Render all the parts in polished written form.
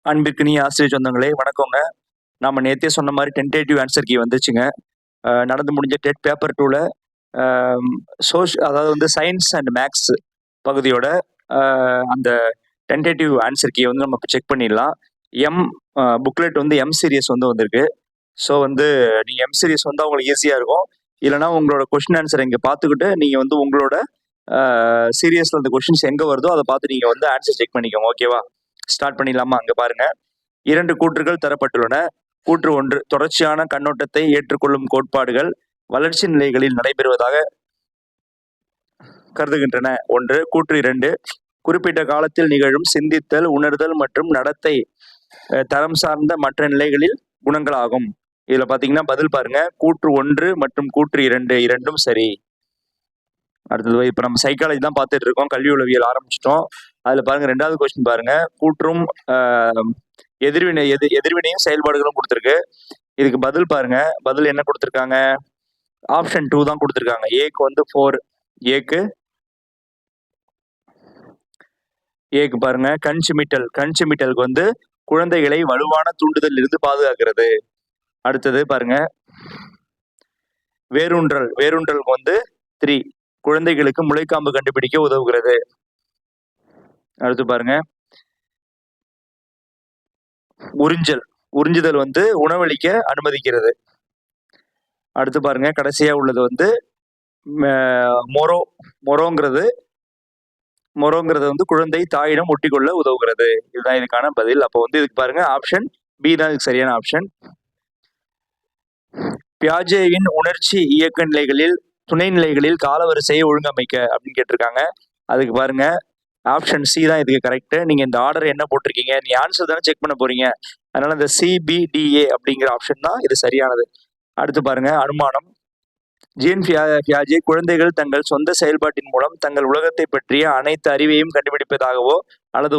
அன்பிற்கினிய ஆசிரியர் சொந்தங்களே வணக்கங்க. நாம நேத்தே சொன்ன மாதிரி டென்டேட்டிவ் ஆன்சர் கீ வந்துச்சுங்க. நடந்து முடிஞ்ச டெட் பேப்பர் 2ல அதாவது வந்து சயின்ஸ் அண்ட் மேக்ஸ் பகுதியோட அந்த டென்டேட்டிவ் ஆன்சர் கீ வந்து நம்ம செக் பண்ணிடலாம். புக்லெட் வந்து எம் சீரியஸ் வந்து வந்திருக்கு. ஸோ வந்து நீங்கள் எம் சீரியஸ் வந்தால் உங்களுக்கு ஈஸியாக இருக்கும். இல்லைனா உங்களோட கொஷின் ஆன்சர் இங்கே பார்த்துக்கிட்டு நீங்கள் வந்து உங்களோட சீரியஸில் அந்த கொஷின்ஸ் எங்கே வருதோ அதை பார்த்து நீங்கள் வந்து ஆன்சர் செக் பண்ணிக்கோங்க. ஓகேவா? ஸ்டார்ட் பண்ணிடலாமா? அங்கே பாருங்க, 2 கூற்றுகள் தரப்பட்டுள்ளன. கூற்று 1, தொடர்ச்சியான கண்ணோட்டத்தை ஏற்றுக்கொள்ளும் கோட்பாடுகள் வளர்ச்சி நிலைகளில் நடைபெறுவதாக கருதுகின்றன. 1. கூற்று 2, குறிப்பிட்ட காலத்தில் நிகழும் சிந்தித்தல், உணர்தல் மற்றும் நடத்தை தரம் சார்ந்த மற்ற நிலைகளில் குணங்களாகும். இதுல பாத்தீங்கன்னா பதில் பாருங்க, கூற்று 1 மற்றும் கூற்று 2 இரண்டும் சரி. அடுத்தது இப்ப நம்ம சைக்காலஜி தான் பார்த்துட்டு இருக்கோம், கல்வி உளவியல் ஆரம்பிச்சிட்டோம். அதுல பாருங்க 2வது கொஸ்டின் பாருங்க, கூற்றும் எதிர்வினையும் செயல்பாடுகளும் கொடுத்துருக்கு. இதுக்கு பதில் பாருங்க, பதில் என்ன கொடுத்துருக்காங்க? ஆப்ஷன் 2 தான் கொடுத்துருக்காங்க. ஏக்கு வந்து 4, ஏக்கு பாருங்க கண் வந்து குழந்தைகளை வலுவான தூண்டுதல் இருந்து பாதுகாக்கிறது. அடுத்தது பாருங்க, வேரூன்றல் வந்து 3, குழந்தைகளுக்கு முளைக்காம்பு கண்டுபிடிக்க உதவுகிறது. அடுத்து பாருங்க, உறிஞ்சுதல் வந்து உணவளிக்க அனுமதிக்கிறது. அடுத்து பாருங்க, கடைசியா உள்ளது வந்து மொரோங்கிறது வந்து குழந்தை தாயிடம் ஒட்டிக்கொள்ள உதவுகிறது. இதுதான் இதுக்கான பதில். அப்போ வந்து இதுக்கு பாருங்க, ஆப்ஷன் பி தான் இதுக்கு சரியான ஆப்ஷன். பியாஜேவின் உணர்ச்சி இயக்க நிலைகளில் துணை நிலைகளில் காலவரிசையை ஒழுங்கமைக்க அப்படின்னு கேட்டிருக்காங்க. அதுக்கு பாருங்க, ஆப்ஷன் சி தான் இதுக்கு கரெக்ட். நீங்க இந்த ஆர்டர் என்ன போட்டிருக்கீங்க, நீ ஆன்சர் தானே செக் பண்ண போறீங்க, அதனால இந்த சிபிடிஏ அப்படிங்கிற ஆப்ஷன் தான் இது சரியானது. அடுத்து பாருங்க, அனுமானம். ஜீன் பியாஜே குழந்தைகள் தங்கள் சொந்த செயல்பாட்டின் மூலம் தங்கள் உலகத்தை பற்றிய அனைத்து அறிவையும் கண்டுபிடிப்பதாகவோ அல்லது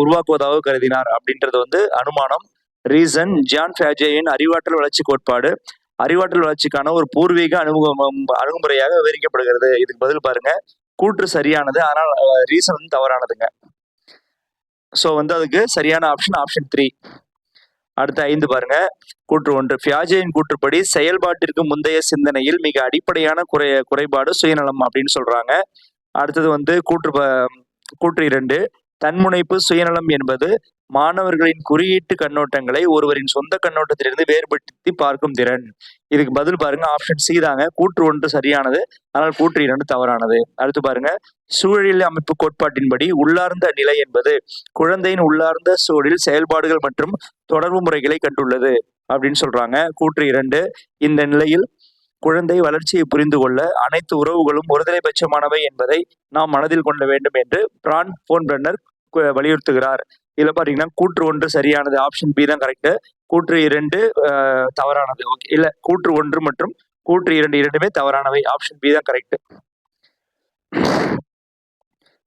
உருவாக்குவதாகவோ கருதினார் அப்படின்றது வந்து அனுமானம். ரீசன், ஜான் பியாஜேயின் அறிவாற்றல் வளர்ச்சி கோட்பாடு அறிவாற்றல் வளர்ச்சிக்கான ஒரு பூர்வீக அணுகுமுறையாக விவரிக்கப்படுகிறது. இதுக்கு பதில் பாருங்க, கூற்று சரியானது, ஆனால் ரீசன் வந்து தவறானதுங்க. ஸோ வந்து அதுக்கு சரியான ஆப்ஷன் 3. அடுத்த 5 பாருங்க, கூற்று 1, பியாஜேயின் கூற்றுப்படி செயல்பாட்டிற்கு முந்தைய சிந்தனையில் மிக அடிப்படையான குறைபாடு சுயநலம் அப்படின்னு சொல்றாங்க. அடுத்தது வந்து கூற்று 2, தன்முனைப்பு சுயநலம் என்பது மாணவர்களின் குறியீட்டு கண்ணோட்டங்களை ஒருவரின் சொந்த கண்ணோட்டத்திலிருந்து வேறுபடுத்தி பார்க்கும் திறன். இதுக்கு பதில் பாருங்க, ஆப்ஷன் சி தாங்க. கூற்று 1 சரியானது, ஆனால் கூற்று 2 தவறானது. அடுத்து பாருங்க, சூழலியல் அமைப்பு கோட்பாட்டின்படி உள்ளார்ந்த நிலை என்பது குழந்தையின் உள்ளார்ந்த சூழலில் செயல்பாடுகள் மற்றும் தொடர்பு முறைகளை கண்டுள்ளது அப்படின்னு சொல்றாங்க. கூற்று 2, இந்த நிலையில் குழந்தை வளர்ச்சியை புரிந்து கொள்ள அனைத்து உறவுகளும் ஒருதலைபட்சமானவை என்பதை நாம் மனதில் கொள்ள வேண்டும் என்று பிரான் போன் பிரன்னர் வலியுறுத்துகிறார். இதுல பாத்தீங்கன்னா கூற்று 1 சரியானது, ஆப்ஷன் பி தான் கரெக்ட். கூற்று 2 தவறானது. ஓகே, இல்ல, கூற்று 1 மற்றும் கூற்று 2 இரண்டுமே தவறானவை, ஆப்ஷன் பி தான் கரெக்ட்.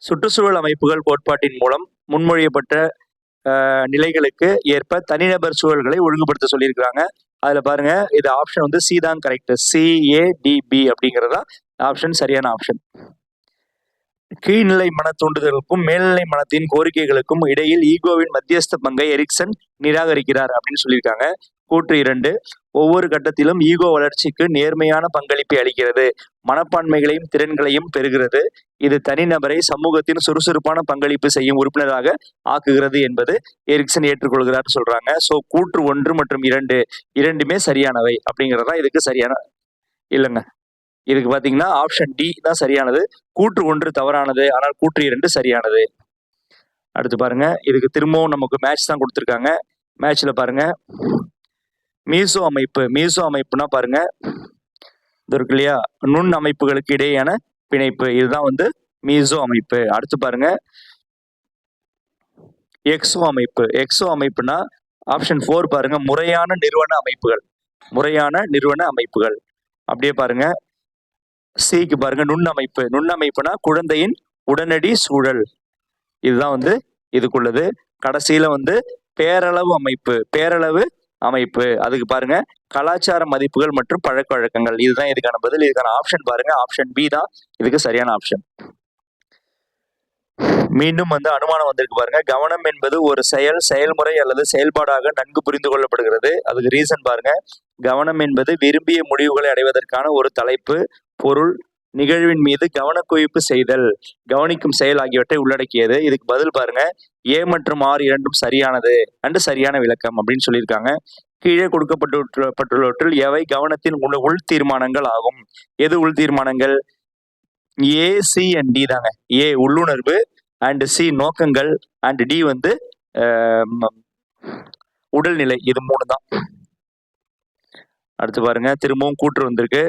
சுற்றுச்சூழல் அமைப்புகள் கோட்பாட்டின் மூலம் முன்மொழியப்பட்ட நிலைகளுக்கு ஏற்ப தனிநபர் சூழல்களை ஒழுங்குபடுத்த சொல்லியிருக்கிறாங்க. அதுல பாருங்க, இது ஆப்ஷன் வந்து சி தான் கரெக்ட். CADB அப்படிங்கிறதா ஆப்ஷன் சரியான ஆப்ஷன். கீழ்நிலை மன தூண்டுதலுக்கும் மேல்நிலை மனத்தின் கோரிக்கைகளுக்கும் இடையில் ஈகோவின் மத்தியஸ்த பங்கை எரிக்சன் நிராகரிக்கிறார் அப்படின்னு சொல்லியிருக்காங்க. கூற்று 2, ஒவ்வொரு கட்டத்திலும் ஈகோ வளர்ச்சிக்கு நேர்மையான பங்களிப்பை அளிக்கிறது, மனப்பான்மைகளையும் திறன்களையும் பெறுகிறது, இது தனிநபரை சமூகத்தின் சுறுசுறுப்பான பங்களிப்பு செய்யும் உறுப்பினராக ஆக்குகிறது என்பது எரிக்சன் ஏற்றுக்கொள்கிறார் சொல்றாங்க. ஸோ கூற்று 1 மற்றும் 2 இரண்டுமே சரியானவை அப்படிங்கிறதா இதுக்கு சரியான. இல்லைங்க, இதுக்கு பாத்தீங்கன்னா ஆப்ஷன் டி தான் சரியானது. கூற்று 1 தவறானது, ஆனால் கூற்று 2 சரியானது. அடுத்து பாருங்க, இதுக்கு திரும்பவும் நமக்கு மேட்ச் தான் கொடுத்துருக்காங்க. மேட்ச்ல பாருங்க, மீசோ அமைப்புனா பாருங்க, இது இருக்கு இல்லையா, நுண் அமைப்புகளுக்கு இடையேயான பிணைப்பு, இதுதான் வந்து மீசோ அமைப்பு. அடுத்து பாருங்க, எக்ஸோ அமைப்புனா ஆப்ஷன் 4 பாருங்க, முறையான நிறுவன அமைப்புகள். அப்படியே பாருங்க, சிக்கு பாருங்க, நுண்ணமைப்புனா குழந்தையின் உடனடி சூழல், இதுதான் வந்து இதுக்குள்ளது. கடைசியில வந்து பேரளவு அமைப்பு, அதுக்கு பாருங்க கலாச்சார மதிப்புகள் மற்றும் பழக்க வழக்கங்கள், இதுதான் இதுக்கான பதில். இதுக்கான ஆப்ஷன் பாருங்க, ஆப்ஷன் பி தான் இதுக்கு சரியான ஆப்ஷன். மீண்டும் வந்து அனுமானம் வந்திருக்கு பாருங்க. கவனம் என்பது ஒரு செயல்முறை அல்லது செயல்பாடாக நன்கு புரிந்து கொள்ளப்படுகிறது. அதுக்கு ரீசன் பாருங்க. கவனம் என்பது விரும்பிய முடிவுகளை அடைவதற்கான ஒரு தலைப்பு, பொருள், நிகழ்வின் மீது கவனக்குவிப்பு செய்தல், கவனிக்கும் செயல் ஆகியவற்றை உள்ளடக்கியது. இதுக்கு பதில் பாருங்க. ஏ மற்றும் ஆர் இரண்டும் சரியானது அண்டு சரியான விளக்கம் அப்படின்னு சொல்லியிருக்காங்க. கீழே கொடுக்கப்பட்டுள்ளவற்றில் எவை கவனத்தின் உள் தீர்மானங்கள் ஆகும்? எது உள் தீர்மானங்கள்? ஏ, சி அண்ட் டி தாங்க. ஏ உள்ளுணர்வு, அண்ட் சி நோக்கங்கள், அண்ட் டி வந்து உடல்நிலை. இது 3 தான். அடுத்து பாருங்க, திரும்பவும் கூற்று வந்திருக்கு.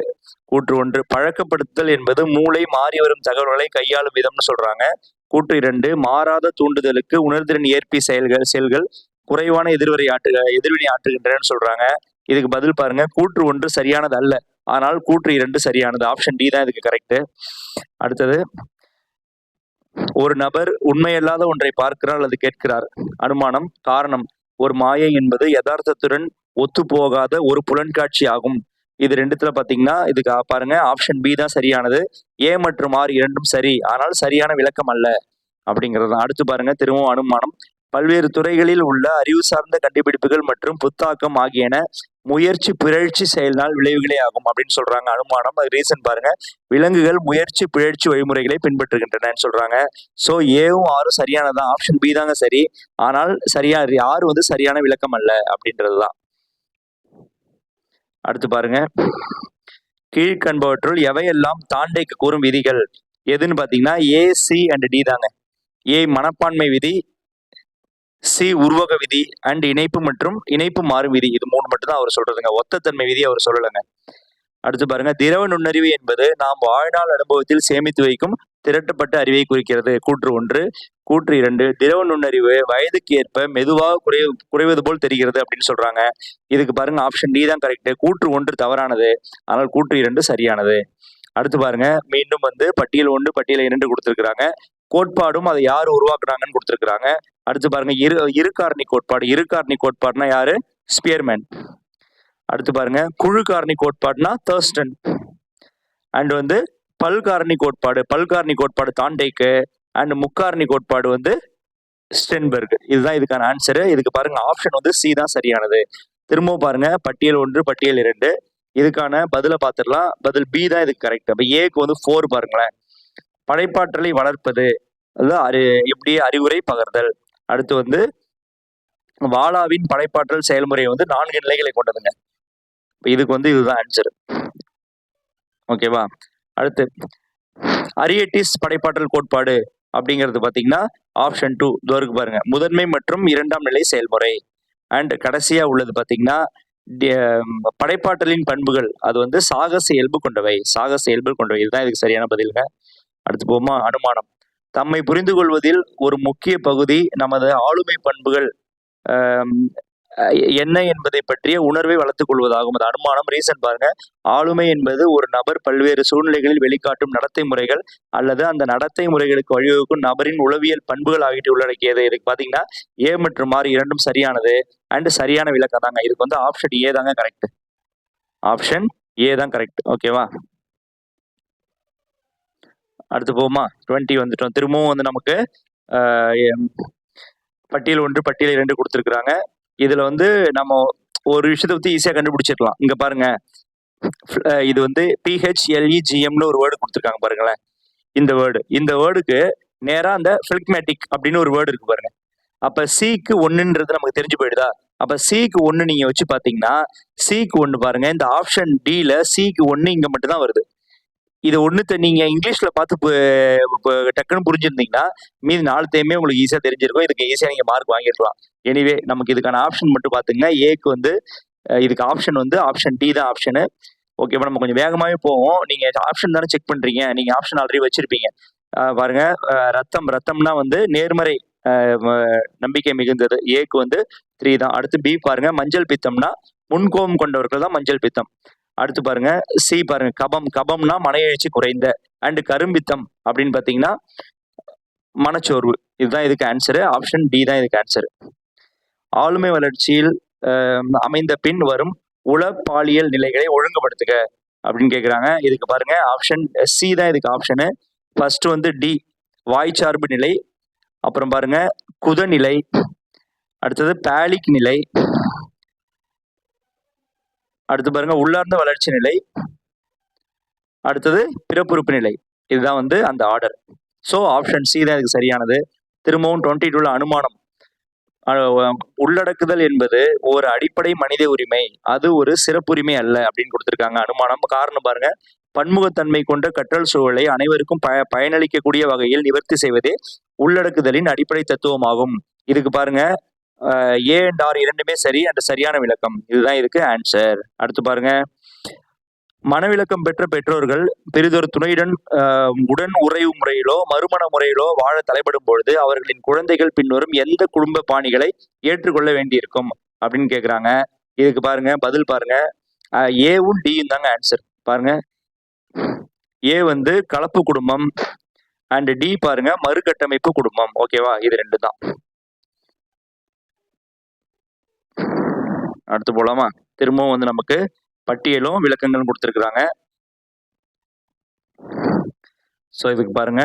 கூற்று 1, பழக்கப்படுத்துதல் என்பது மூளை மாறி வரும் தகவல்களை கையாளும் விதம்னு சொல்றாங்க. கூற்று 2, மாறாத தூண்டுதலுக்கு உணர்திறன் ஏற்பி செயல்கள் குறைவான எதிர்வினை ஆற்றுகின்றன சொல்றாங்க. இதுக்கு பதில் பாருங்க. கூற்று 1 சரியானது அல்ல, ஆனால் கூற்று 2 சரியானது. ஆப்ஷன் டி தான் இதுக்கு கரெக்ட். அடுத்தது, ஒரு நபர் உண்மையல்லாத ஒன்றை பார்க்கிறார் அல்லது கேட்கிறார். அனுமானம். காரணம், ஒரு மாயை என்பது யதார்த்தத்துடன் ஒத்து போகாத ஒரு புலன்காட்சி ஆகும். இது 2த்துல பாத்தீங்கன்னா இதுக்கு பாருங்க ஆப்ஷன் பி தான் சரியானது. ஏ மற்றும் ஆர் இரண்டும் சரி, ஆனால் சரியான விளக்கம் அல்ல அப்படிங்கிறது. அடுத்து பாருங்க, திரும்பவும் அனுமானம். பல்வேறு துறைகளில் உள்ள அறிவு சார்ந்த கண்டுபிடிப்புகள் மற்றும் புத்தாக்கம் ஆகியன முயற்சி பிறழ்ச்சி செயல்னால் விளைவுகளே ஆகும் அப்படின்னு சொல்றாங்க. அனுமானம். அது ரீசன் பாருங்க. விலங்குகள் முயற்சி பிழற்சி வழிமுறைகளை பின்பற்றுகின்றன சொல்றாங்க. சோ ஏவும் ஆரும் சரியானதான். ஆப்ஷன் பி தாங்க சரி, ஆனால் ஆறு வந்து சரியான விளக்கம் அல்ல அப்படின்றதுதான். அடுத்து பாருங்க, கீழ்கண்பவற்றுள் எவையெல்லாம் தாண்டைக்கு கூறும் விதிகள் எதுன்னு பாத்தீங்கன்னா ஏ, சி அண்ட் டி தாங்க. ஏ மனப்பான்மை விதி, சி உருவக விதி, அண்ட் இணைப்பு மற்றும் இணைப்பு மாறும் விதி. இது 3 மட்டும் தான் அவர் சொல்றதுங்க. ஒத்தத்தன்மை விதி அவர் சொல்லலைங்க. அடுத்து பாருங்க, திரவ நுண்ணறிவு என்பது நாம் வாழ்நாள் அனுபவத்தில் சேமித்து வைக்கும் திரட்டப்பட்ட அறிவை குறிக்கிறது. கூற்று 1. கூற்று 2, திரவ நுண்ணறிவு வயதுக்கு ஏற்ப மெதுவாக குறைவது போல் தெரிகிறது அப்படின்னு சொல்றாங்க. இதுக்கு பாருங்க ஆப்ஷன் டி தான் கரெக்ட். கூற்று 1 தவறானது, ஆனால் கூற்று 2 சரியானது. அடுத்து பாருங்க, மீண்டும் வந்து பட்டியல் 1 பட்டியல் 2 கொடுத்திருக்கிறாங்க. கோட்பாடும் அதை யார் உருவாக்குறாங்கன்னு கொடுத்திருக்கிறாங்க. அடுத்து பாருங்க, இரு காரணி கோட்பாடு. இரு காரணி கோட்பாடுனா யாரு? ஸ்பியர்மேன். அடுத்து பாருங்க, குழு காரணி கோட்பாடுனா தர்ஸ்டன். அண்ட் வந்து பல்காரணி கோட்பாடு தாண்டைக்கு. அண்ட் முக்காரணி கோட்பாடு வந்து ஸ்டென்பர்க். இதுதான் இதுக்கான ஆன்சரு. இதுக்கு பாருங்க ஆப்ஷன் வந்து சி தான் சரியானது. திரும்பவும் பாருங்க, பட்டியல் 1 பட்டியல் 2. இதுக்கான பதில பார்த்துடலாம். பதில் பி தான் இதுக்கு கரெக்ட். அப்ப ஏக்கு வந்து 4 பாருங்களேன். படைப்பாற்றலை வளர்ப்பது, எப்படி அறிவுரை பகர்தல். அடுத்து வந்து வாலாவின் படைப்பாற்றல் செயல்முறை வந்து 4 நிலைகளை கொண்டதுங்க. இதுக்கு வந்து இதுதான் ஆன்சர். ஓகேவா? அடுத்து அரியட்டிஸ் படைப்பாற்றல் கோட்பாடு அப்படிங்கிறது பாத்தீங்கன்னா ஆப்ஷன் 2 தோருக்கு பாருங்க. முதன்மை மற்றும் 2ஆம் நிலை செயல்முறை. அண்ட் கடைசியா உள்ளது பாத்தீங்கன்னா படைப்பாற்றலின் பண்புகள். அது வந்து சாகச இயல்பு கொண்டவை. இதுதான் இதுக்கு சரியான பதிலுங்க. அடுத்து போமா, அனுமானம். தம்மை புரிந்து கொள்வதில் ஒரு முக்கிய பகுதி நமது ஆளுமை பண்புகள் என்ன என்பதை பற்றிய உணர்வை வளர்த்துக் கொள்வதாகும். அது அனுமானம். ரீசன் பாருங்க. ஆளுமை என்பது ஒரு நபர் பல்வேறு சூழ்நிலைகளில் வெளிக்காட்டும் நடத்தை முறைகள் அல்லது அந்த நடத்தை முறைகளுக்கு வழிவகுக்கும் நபரின் உளவியல் பண்புகள் ஆகிட்டு உள்ளடக்கியது. இதுக்கு பாத்தீங்கன்னா ஏ மற்றும் ஆர் இரண்டும் சரியானது அண்ட் சரியான விளக்கம் தாங்க. இதுக்கு வந்து ஆப்ஷன் ஏ தாங்க கரெக்ட். ஆப்ஷன் ஏ தான் கரெக்ட். ஓகேவா? அடுத்து போமா, 20 வந்துட்டோம். திரும்பவும் வந்து நமக்கு பட்டியல் 1 பட்டியல் 2 கொடுத்துருக்குறாங்க. இதுல வந்து நம்ம ஒரு விஷயத்தை பத்தி ஈஸியா கண்டுபிடிச்சிடலாம். இங்க பாருங்க, இது வந்து PHLEGMன்னு ஒரு வேர்டு கொடுத்துருக்காங்க பாருங்களேன். இந்த வேர்டுக்கு நேரா அந்த பிளிக்மேட்டிக் அப்படின்னு ஒரு வேர்டு இருக்கு பாருங்க. அப்ப சிக்கு 1ன்றது நமக்கு தெரிஞ்சு போயிடுதா? அப்ப சிக்கு 1 நீங்க வச்சு பாத்தீங்கன்னா சிக்கு 1 பாருங்க. இந்த ஆப்ஷன் டில சிக்கு 1 இங்க மட்டும் தான் வருது. இது ஒண்ணுத்த நீங்க இங்கிலீஷ்ல பார்த்து டக்குன்னு புரிஞ்சிருந்தீங்கன்னா மீதி 4த்தையுமே உங்களுக்கு ஈஸியா தெரிஞ்சிருக்கும். இதுக்கு ஈஸியா நீங்க மார்க் வாங்கிருக்கலாம். எனிவே நமக்கு இதுக்கான ஆப்ஷன் மட்டும் பாத்துங்க. ஏக்கு வந்து இதுக்கு ஆப்ஷன் வந்து ஆப்ஷன் டி தான் ஆப்ஷனு. ஓகேவா? நம்ம கொஞ்சம் வேகமாவே போவோம். நீங்க ஆப்ஷன் தானே செக் பண்றீங்க. நீங்க ஆப்ஷன் ஆல்ரெடி வச்சிருப்பீங்க. பாருங்க, ரத்தம்னா வந்து நேர்மறை நம்பிக்கை மிகுந்தது. ஏக்கு வந்து 3 தான். அடுத்து பி பாருங்க, மஞ்சள் பித்தம்னா முன்கோபம் கொண்டவர்கள் தான் மஞ்சள் பித்தம். அடுத்து பாருங்க, சி பாருங்க, கபம்னா மன எழுச்சி குறைந்த. அண்ட் கரும்பித்தம் அப்படின்னு பாத்தீங்கன்னா மனச்சோர்வு. இதுதான் இதுக்கு ஆன்சரு. ஆப்ஷன் டி தான் இதுக்கு ஆன்சரு. ஆளுமை வளர்ச்சியில் அமைந்த பின் வரும் உள பாலியல் நிலைகளை ஒழுங்குபடுத்துக அப்படின்னு கேட்குறாங்க. இதுக்கு பாருங்க ஆப்ஷன் சி தான் இதுக்கு ஆப்ஷனு. ஃபர்ஸ்ட் வந்து டி, வாய்ச்சார்பு நிலை, அப்புறம் பாருங்க குதநிலை, அடுத்தது பேலிக் நிலை, அடுத்து பாருங்க உள்ளார்ந்த வளர்ச்சி நிலை, அடுத்தது பிறப்புறுப்பு நிலை. இதுதான் வந்து அந்த ஆர்டர். ஸோ ஆப்ஷன் சி தான் இதுக்கு சரியானது. திரும்பவும் 22 அனுமானம். உள்ளடக்குதல் என்பது ஒரு அடிப்படை மனித உரிமை, அது ஒரு சிறப்புரிமை அல்ல அப்படின்னு கொடுத்திருக்காங்க. அனுமானம் காரணம் பாருங்க, பன்முகத்தன்மை கொண்ட கற்றல் சூழலை அனைவருக்கும் பயனளிக்கக்கூடிய வகையில் நிவர்த்தி செய்வதே உள்ளடக்குதலின் அடிப்படை தத்துவமாகும். இதுக்கு பாருங்க ஏ அண்ட் ஆர் இரண்டுமே சரி, அந்த சரியான விளக்கம். இதுதான் இதுக்கு ஆன்சர். அடுத்து பாருங்க, மனவிலக்கம் பெற்ற பெற்றோர்கள் பெரிதொரு துணையுடன் உடன் உறவு முறையிலோ மறுமண முறையிலோ வாழ தலைப்படும் பொழுது அவர்களின் குழந்தைகள் பின்வரும் எந்த குடும்ப பாணிகளை ஏற்றுக்கொள்ள வேண்டியிருக்கும் அப்படின்னு கேக்குறாங்க. இதுக்கு பாருங்க பதில் பாருங்க, ஏவும் டியும் தாங்க ஆன்சர். பாருங்க, ஏ வந்து கலப்பு குடும்பம் அண்ட் டி பாருங்க மறுகட்டமைப்பு குடும்பம். ஓகேவா, இது ரெண்டு தான். அடுத்து போலாமா? திரும்பவும் வந்து நமக்கு பட்டியலும் விளக்கங்களும் கொடுத்துருக்குறாங்க. ஸோ இதுக்கு பாருங்க,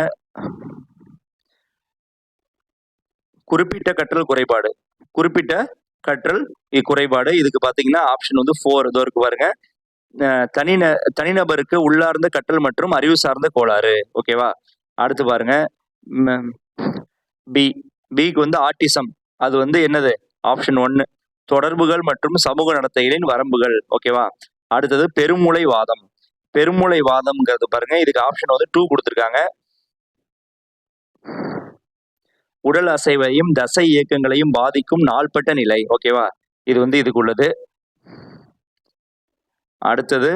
குறிப்பிட்ட கற்றல் குறைபாடு, குறிப்பிட்ட கற்றல் குறைபாடு. இதுக்கு பாத்தீங்கன்னா ஆப்ஷன் வந்து 4 இதோ இருக்கு பாருங்க, தனிநபருக்கு உள்ளார்ந்த கற்றல் மற்றும் அறிவு சார்ந்த கோளாறு. ஓகேவா, அடுத்து பாருங்க பிக்கு வந்து ஆட்டிசம். அது வந்து என்னது? ஆப்ஷன் 1 தொடர்புகள் மற்றும் சமூக நடத்தைகளின் வரம்புகள். ஓகேவா, அடுத்தது பெருமூளை வாதம். பெருமூளை வாதம்ங்கிறது பாருங்க, இதுக்கு ஆப்ஷன் வந்து 2 கொடுத்துருக்காங்க. உடல் அசைவையும் தசை இயக்கங்களையும் பாதிக்கும் நாள்பட்ட நிலை. ஓகேவா, இது வந்து இதுக்கு உள்ளது. அடுத்தது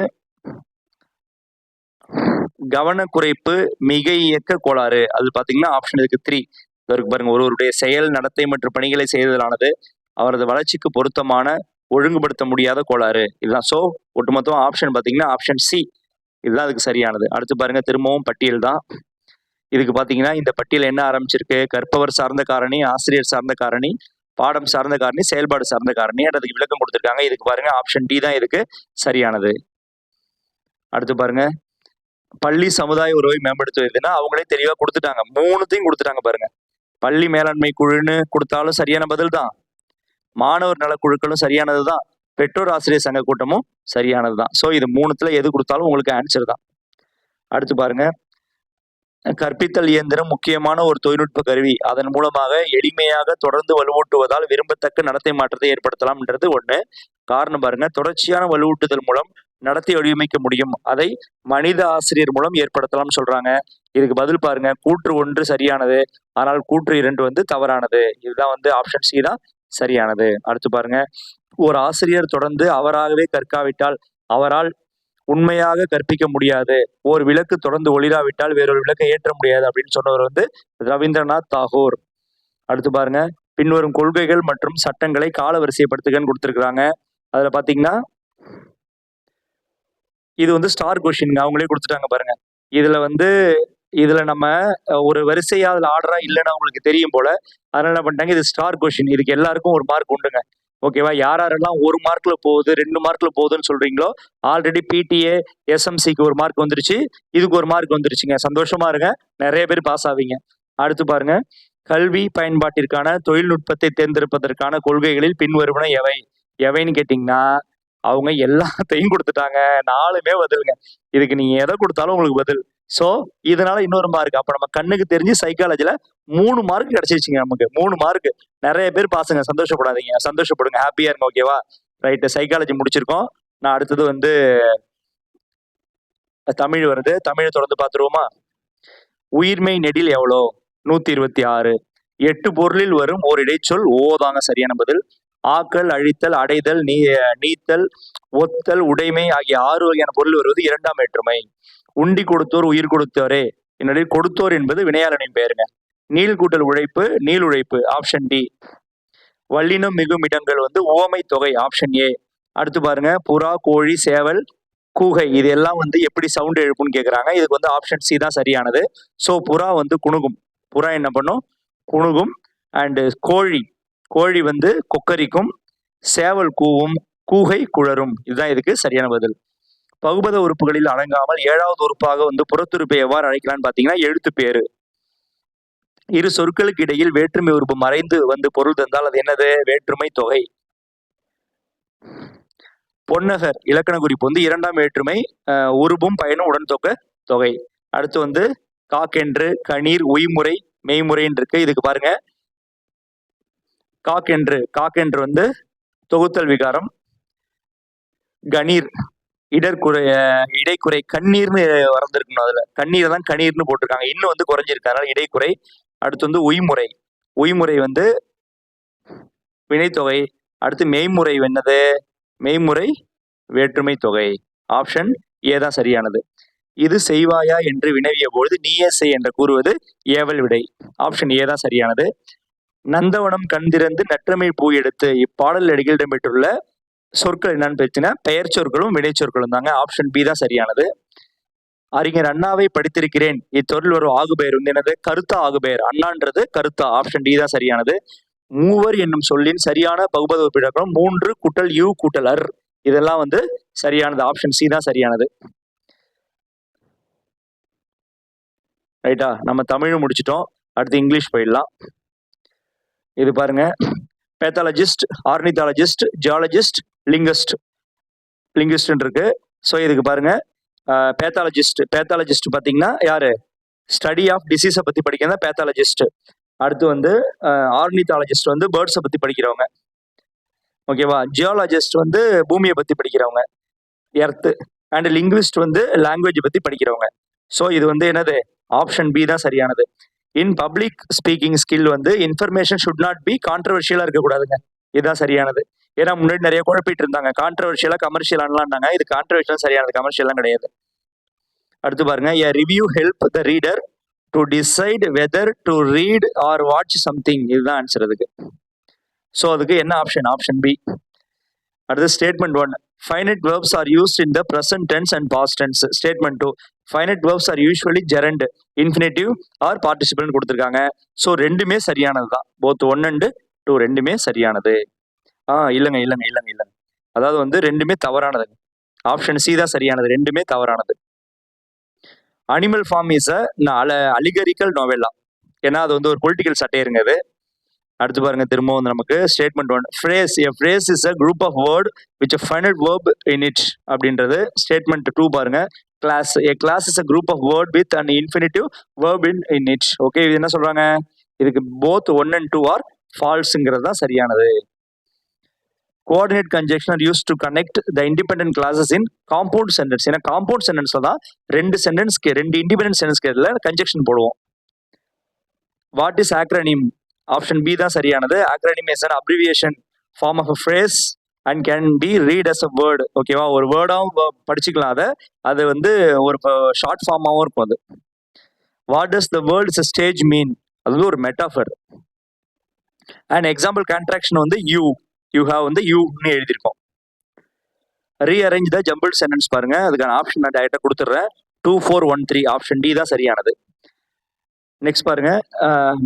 கவனக்குறைப்பு மிக இயக்க கோளாறு. அது பாத்தீங்கன்னா ஆப்ஷன் இதுக்கு 3 இருக்கு பாருங்க. ஒருவருடைய செயல் நடத்தை மற்றும் பணிகளை செய்தலானது அவரது வளர்ச்சிக்கு பொருத்தமான ஒழுங்குபடுத்த முடியாத கோளாறு. இதுதான். ஸோ ஒட்டுமொத்தம் ஆப்ஷன் பாத்தீங்கன்னா ஆப்ஷன் சி இதுதான் அதுக்கு சரியானது. அடுத்து பாருங்க, திரும்பவும் பட்டியல் தான். இதுக்கு பாத்தீங்கன்னா இந்த பட்டியல் என்ன ஆரம்பிச்சிருக்கு? கற்பவர் சார்ந்த காரணி, ஆசிரியர் சார்ந்த காரணி, பாடம் சார்ந்த காரணி, செயல்பாடு சார்ந்த காரணி. அதுக்கு விளக்கம் கொடுத்துருக்காங்க. இதுக்கு பாருங்க ஆப்ஷன் டி தான் இதுக்கு சரியானது. அடுத்து பாருங்க, பள்ளி சமுதாய உறவை மேம்படுத்துவதுன்னா அவங்களே தெளிவா கொடுத்துட்டாங்க. 3த்தையும் கொடுத்துட்டாங்க பாருங்க. பள்ளி மேலாண்மை குழுன்னு கொடுத்தாலும் சரியான பதில் தான், மாணவர் நலக்குழுக்களும் சரியானது தான், பெற்றோர் ஆசிரியர் சங்க கூட்டமும் சரியானது தான். ஸோ இது 3த்துல எது கொடுத்தாலும் உங்களுக்கு ஆன்சர் தான். அடுத்து பாருங்க, கற்பித்தல் இயந்திரம் முக்கியமான ஒரு தொழில்நுட்ப கருவி. அதன் மூலமாக எளிமையாக தொடர்ந்து வலுவூட்டுவதால் விரும்பத்தக்க நடத்தை மாற்றத்தை ஏற்படுத்தலாம்ன்றது ஒண்ணு. காரணம் பாருங்க, தொடர்ச்சியான வலுவூட்டுதல் மூலம் நடத்தை வடிவமைக்க முடியும், அதை மனித ஆசிரியர் மூலம் ஏற்படுத்தலாம் சொல்றாங்க. இதுக்கு பதில் பாருங்க, கூற்று 1 சரியானது, ஆனால் கூற்று 2 வந்து தவறானது. இதுதான் வந்து ஆப்ஷன் சி தான் சரியானது. அடுத்து பாருங்க, ஒரு ஆசிரியர் தொடர்ந்து அவராகவே கற்காவிட்டால் அவரால் உண்மையாக கற்பிக்க முடியாது. ஒரு விளக்கு தொடர்ந்து ஒளிராவிட்டால் வேறொரு விளக்கை ஏற்ற முடியாது அப்படின்னு சொன்னவர் வந்து ரவீந்திரநாத் தாகூர். அடுத்து பாருங்க, பின்வரும் கொள்கைகள் மற்றும் சட்டங்களை கால வரிசைப்படுத்துகன்னு கொடுத்துருக்காங்க. அதுல பாத்தீங்கன்னா இது வந்து ஸ்டார் கொஸ்டின் அவங்களே கொடுத்துட்டாங்க பாருங்க. இதுல நம்ம ஒரு வரிசையா அதுல ஆர்டரா இல்லைன்னு அவங்களுக்கு தெரியும் போல, அதனால என்ன பண்ணிட்டாங்க, இது ஸ்டார் கொஸ்டின், இதுக்கு எல்லாருக்கும் ஒரு மார்க் உண்டுங்க. ஓகேவா, யாரெல்லாம் 1 மார்க்ல போகுது 2 மார்க்ல போகுதுன்னு சொல்றீங்களோ ஆல்ரெடி பிடிஏ எஸ்எம்சிக்கு 1 மார்க் வந்துருச்சு, இதுக்கு 1 மார்க் வந்துருச்சுங்க. சந்தோஷமா இருங்க, நிறைய பேர் பாஸ் ஆவீங்க. அடுத்து பாருங்க, கல்வி பயன்பாட்டிற்கான தொழில்நுட்பத்தை தேர்ந்தெடுப்பதற்கான கொள்கைகளில் பின்வருவன எவை? எவைன்னு கேட்டீங்கன்னா அவங்க எல்லாத்தையும் கொடுத்துட்டாங்க. 4மே பதிலுங்க. இதுக்கு நீங்க எதை கொடுத்தாலும் உங்களுக்கு பதில். ஸோ இதனால இன்னொரு மார்க். அப்ப நம்ம கண்ணுக்கு தெரிஞ்சு சைக்காலஜில 3 மார்க் கிடைச்சிருச்சுங்க நமக்கு. 3 மார்க். நிறைய பேர் பாசுங்க, சந்தோஷப்படாதீங்க, சந்தோஷப்படுங்க, ஹாப்பியா இருங்க. ஓகேவா, ரைட்டு, சைக்காலஜி முடிச்சிருக்கோம். நான் அடுத்தது வந்து தமிழ் வருது, தமிழை தொடர்ந்து பார்த்துருவோமா? உயிர்மை நெடில் எவ்வளோ? 126. 8 பொருளில் வரும் ஓர் இடைச்சொல் ஓதாங்க சரியான பதில். ஆக்கல், அழித்தல், அடைதல், நீத்தல், ஒத்தல், உடைமை ஆகிய 6 வகையான பொருள் வருவது 2ஆம் வேற்றுமை. உண்டி கொடுத்தோர் உயிர் கொடுத்தோரே என்னுடைய கொடுத்தோர் என்பது வினையாளனின் பெயருங்க. நீள் கூட்டல் உழைப்பு, நீள் உழைப்பு, ஆப்ஷன் டி. வல்லினம் மிகும் இடங்கள் வந்து உவமை தொகை, ஆப்ஷன் ஏ. அடுத்து பாருங்க, புறா, கோழி, சேவல், கூகை இது எல்லாம் வந்து எப்படி சவுண்ட் எழுப்புன்னு கேக்குறாங்க. இதுக்கு வந்து ஆப்ஷன் சி தான் சரியானது. ஸோ புறா வந்து குணுகும், புறா என்ன பண்ணும்? குணுகும். அண்ட் கோழி வந்து கொக்கரிக்கும், சேவல் கூவும், கூகை குழரும். இதுதான் இதுக்கு சரியான பதில். பகுபத உறுப்புகளில் அடங்காமல் 7வது உறுப்பாக வந்து புறத்துறுப்பை எவ்வாறு அழைக்கலாம்னு பாத்தீங்கன்னா எழுத்து பேரு. இரு சொற்களுக்கு இடையில் வேற்றுமை உறுப்பு மறைந்து வந்து பொருள் தந்தால் அது என்னது? வேற்றுமை தொகை. பொன்னகர் இலக்கண குறிப்பு வந்து இரண்டாம் வேற்றுமை உருபும் பயனும் உடன் தொகை. அடுத்து வந்து காக்கென்று, கணீர், உய்முறை, மெய்முறைன்னு இருக்கு. இதுக்கு பாருங்க, காக்கென்று வந்து தொகுத்தல் விகாரம், கணீர் இடைக்குறை, கண்ணீர்னு வளர்ந்துருக்கணும், அதுல கண்ணீரை தான் கணீர்னு போட்டிருக்காங்க, இன்னும் வந்து குறைஞ்சிருக்கு, அதனால இடைக்குறை. அடுத்து வந்து உய்முறை வந்து வினைத்தொகை. அடுத்து மெய்முறை என்னது? மெய்முறை வேற்றுமை தொகை. ஆப்ஷன் ஏ தான் சரியானது. இது செய்வாயா என்று வினவிய பொழுது நீயே செய் என்று கூறுவது ஏவல் விடை. ஆப்ஷன் ஏ தான் சரியானது. நந்தவனம் கண்திறந்து நற்றமை பூ எடுத்து இப்பாடல் அடியில் இடம்பெற்றுள்ள சொற்கள் என்னன்னு பேசினா பெயர் சொற்களும் வினை சொற்களும் தாங்க. ஆப்ஷன் பி தான் சரியானது. அறிஞர் அண்ணாவை படித்திருக்கிறேன் இத்தொழில் வரும் ஆகுபெயர் வந்து என்னது? கருத்தா ஆகுபெயர். அண்ணான்றது கருத்தா. ஆப்ஷன் டி தான் சரியானது. மூவர் என்னும் சொல்லின் சரியான பகுபத உறுப்பினர்கள் 3 கூட்டல் யூ கூட்டல் அர். இதெல்லாம் வந்து சரியானது. ஆப்ஷன் சி தான் சரியானது. ரைட்டா? நம்ம தமிழும் முடிச்சிட்டோம். அடுத்து இங்கிலீஷ் போயிடலாம். இது பாருங்க, பேத்தாலஜிஸ்ட், ஆர்னித்தாலஜிஸ்ட், ஜியாலஜிஸ்ட், லிங்கிஸ்ட் இருக்கு. ஸோ இதுக்கு பாருங்க, பேத்தாலஜிஸ்ட் பார்த்தீங்கன்னா யாரு? ஸ்டடி ஆஃப் டிசீஸை பத்தி படிக்கிறதா பேத்தாலஜிஸ்ட். அடுத்து வந்து ஆர்னித்தாலஜிஸ்ட் வந்து பேர்ட்ஸை பத்தி படிக்கிறவங்க, ஓகேவா? ஜியாலஜிஸ்ட் வந்து பூமியை பத்தி படிக்கிறவங்க, எர்த். அண்ட் லிங்குவிஸ்ட் வந்து லாங்குவேஜ் பத்தி படிக்கிறவங்க. ஸோ இது வந்து என்னது? ஆப்ஷன் பி தான் சரியானது. இன் பப்ளிக் ஸ்பீக்கிங் ஸ்கில் வந்து இன்ஃபர்மேஷன் ஷுட் நாட் பி கான்ட்ரவர்ஷியலா இருக்கக்கூடாதுங்க. இதுதான் சரியானது. ஏன்னா முன்னாடி நிறைய குழப்பிட்டு இருந்தாங்க, கான்ட்ரவர்ஷியலா கமர்ஷியலான்லாம்னாங்க. இது கான்ட்ரவர்ஷியல் சரியானது, கமர்ஷியலாம் கிடையாது. அடுத்து பாருங்க, a review help the reader to decide whether to read or watch something. இதுதான் ஆன்சர் அதுக்கு. ஸோ அதுக்கு என்ன ஆப்ஷன்? Option B. அடுத்து statement 1, finite verbs are used in the present tense and past tense. Statement 2, finite verbs are usually gerund, infinitive or participle கொடுத்துருக்காங்க. So ரெண்டுமே சரியானது தான். Both 1 and 2 ரெண்டுமே சரியானது. இல்லைங்க. அதாவது வந்து ரெண்டுமே தவறானது. ஆப்ஷன் சி தான் சரியானது, ரெண்டுமே தவறானது. Animal Farm is allegorical novella. ஏன்னா அது வந்து ஒரு பொலிட்டிக்கல் சட்டையருங்க அது. அடுத்து பாருங்க, திரும்ப வந்து நமக்கு statement 1, phrase, a phrase is a group of word which a finite verb in it அப்படின்றது. ஸ்டேட்மெண்ட் 2 பாருங்க, class, a class is a group of word with an infinitive verb in it. Okay, இது என்ன சொல்றாங்க? இதுக்கு both 1 and 2 are falseங்கிறது தான் சரியானது. Coordinate conjunction are used to connect the independent classes in compound sentence. ஏன்னா compound சென்டென்ஸ்ல தான் ரெண்டு இண்டிபெண்டன்ட் சென்டென்ஸ்ல கன்ஜெக்ஷன் போடுவோம். What is acronym? Option B தான் சரியானது. Acronym is an abbreviation form of a phrase and can be read as a word. ஓகேவா? ஒரு வேர்டாவும் படிச்சுக்கலாம், அது வந்து ஒரு ஷார்ட் ஃபார்மாவும் இருக்கும் அது. What does the word is a stage மீன்? அது ஒரு மெட்டாஃபர். அண்ட் எக்ஸாம்பிள் கான்ட்ராக்ஷன் வந்து யூ ஹாவ் வந்து யூன்னு எழுதியிருக்கோம். ரீஅரேஞ்ச் த ஜம்பிள் சென்டென்ஸ் பாருங்க, அதுக்கான ஆப்ஷன் நான் டைரக்டா கொடுத்துட்றேன். 2, 4, 1, 3. ஆப்ஷன் டி தான் சரியானது. நெக்ஸ்ட் பாருங்க,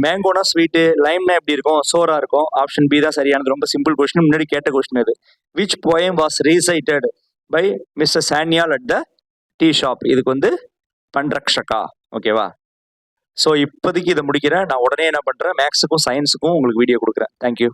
மேங்கோனா ஸ்வீட்டு, லைம்னா எப்படி இருக்கும்? சோரா இருக்கும். ஆப்ஷன் பி தான் சரியானது. ரொம்ப சிம்பிள் கொஸ்டின், முன்னாடி கேட்ட கொஸ்டின் இது. Which poem was recited by mister Sanyal at the tea shop? இதுக்கு வந்து பண்ரக்ஷகா. ஓகேவா? ஸோ இப்போதைக்கு இதை முடிக்கிறேன். நான் உடனே என்ன பண்றேன், மேக்ஸுக்கும் சயின்ஸுக்கும் உங்களுக்கு வீடியோ கொடுக்குறேன். தேங்க்யூ.